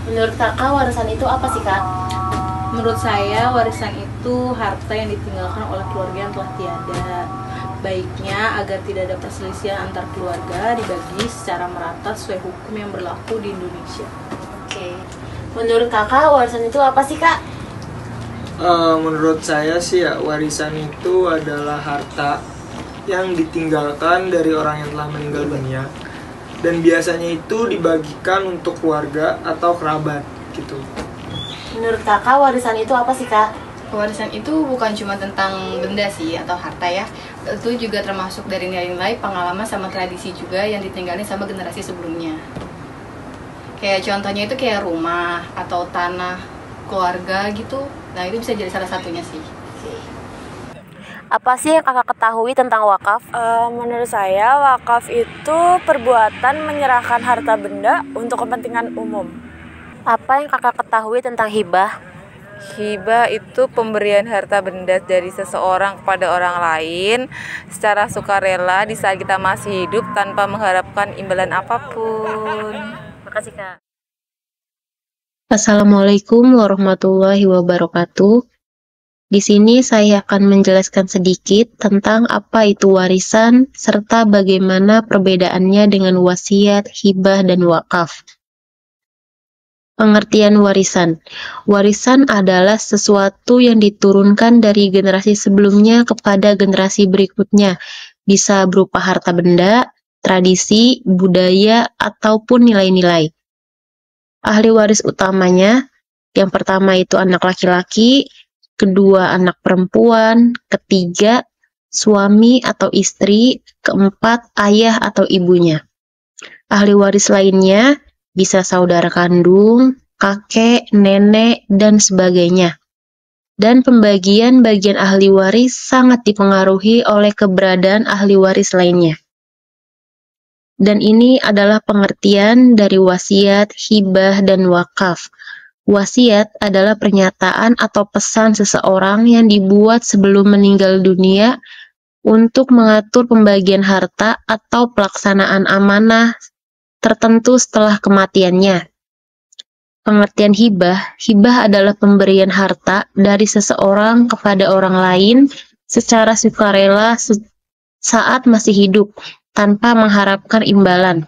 Menurut kakak, warisan itu apa sih, Kak? Menurut saya, warisan itu harta yang ditinggalkan oleh keluarga yang telah tiada. Baiknya agar tidak ada perselisihan antar keluarga, dibagi secara merata sesuai hukum yang berlaku di Indonesia. Oke. Menurut kakak, warisan itu apa sih, Kak? Menurut saya sih ya, warisan itu adalah harta yang ditinggalkan dari orang yang telah meninggal dunia, dan biasanya itu dibagikan untuk keluarga atau kerabat gitu. Menurut kakak, warisan itu apa sih, Kak? Warisan itu bukan cuma tentang benda sih atau harta ya. Itu juga termasuk dari nilai-nilai, pengalaman sama tradisi juga yang ditinggalin sama generasi sebelumnya. Kayak contohnya itu kayak rumah atau tanah keluarga gitu. Nah, itu bisa jadi salah satunya sih. Apa sih yang kakak ketahui tentang wakaf? Menurut saya, wakaf itu perbuatan menyerahkan harta benda untuk kepentingan umum. Apa yang kakak ketahui tentang hibah? Hibah itu pemberian harta benda dari seseorang kepada orang lain secara sukarela di saat kita masih hidup tanpa mengharapkan imbalan apapun. Makasih, Kak. Assalamualaikum warahmatullahi wabarakatuh. Di sini saya akan menjelaskan sedikit tentang apa itu warisan serta bagaimana perbedaannya dengan wasiat, hibah, dan wakaf. Pengertian warisan. Warisan adalah sesuatu yang diturunkan dari generasi sebelumnya kepada generasi berikutnya. Bisa berupa harta benda, tradisi, budaya, ataupun nilai-nilai. Ahli waris utamanya, yang pertama itu anak laki-laki, kedua anak perempuan, ketiga suami atau istri, keempat ayah atau ibunya. Ahli waris lainnya bisa saudara kandung, kakek, nenek, dan sebagainya. Dan pembagian bagian ahli waris sangat dipengaruhi oleh keberadaan ahli waris lainnya. Dan ini adalah pengertian dari wasiat, hibah, dan wakaf. Wasiat adalah pernyataan atau pesan seseorang yang dibuat sebelum meninggal dunia untuk mengatur pembagian harta atau pelaksanaan amanah tertentu setelah kematiannya. Pengertian hibah. Hibah adalah pemberian harta dari seseorang kepada orang lain secara sukarela saat masih hidup, tanpa mengharapkan imbalan.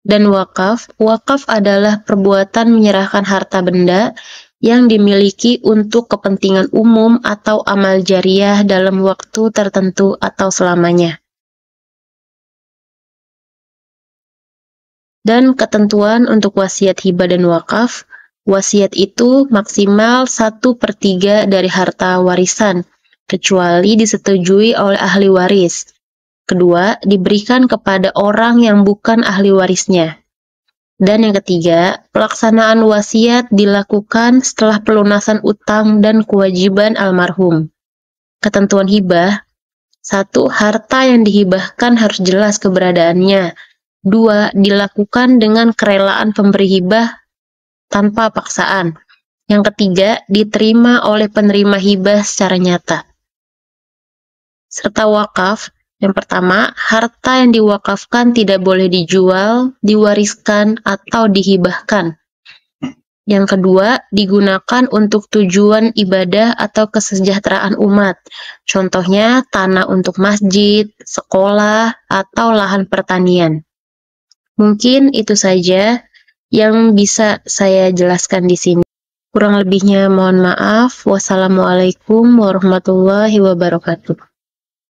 Dan wakaf. Wakaf adalah perbuatan menyerahkan harta benda yang dimiliki untuk kepentingan umum atau amal jariah dalam waktu tertentu atau selamanya. Dan ketentuan untuk wasiat, hibah, dan wakaf. Wasiat itu maksimal 1/3 dari harta warisan, kecuali disetujui oleh ahli waris. Kedua, diberikan kepada orang yang bukan ahli warisnya. Dan yang ketiga, pelaksanaan wasiat dilakukan setelah pelunasan utang dan kewajiban almarhum. Ketentuan hibah. 1. Harta yang dihibahkan harus jelas keberadaannya. 2. Dilakukan dengan kerelaan pemberi hibah tanpa paksaan. Yang ketiga, diterima oleh penerima hibah secara nyata. Serta wakaf. Yang pertama, harta yang diwakafkan tidak boleh dijual, diwariskan, atau dihibahkan. Yang kedua, digunakan untuk tujuan ibadah atau kesejahteraan umat. Contohnya, tanah untuk masjid, sekolah, atau lahan pertanian. Mungkin itu saja yang bisa saya jelaskan di sini. Kurang lebihnya mohon maaf. Wassalamualaikum warahmatullahi wabarakatuh.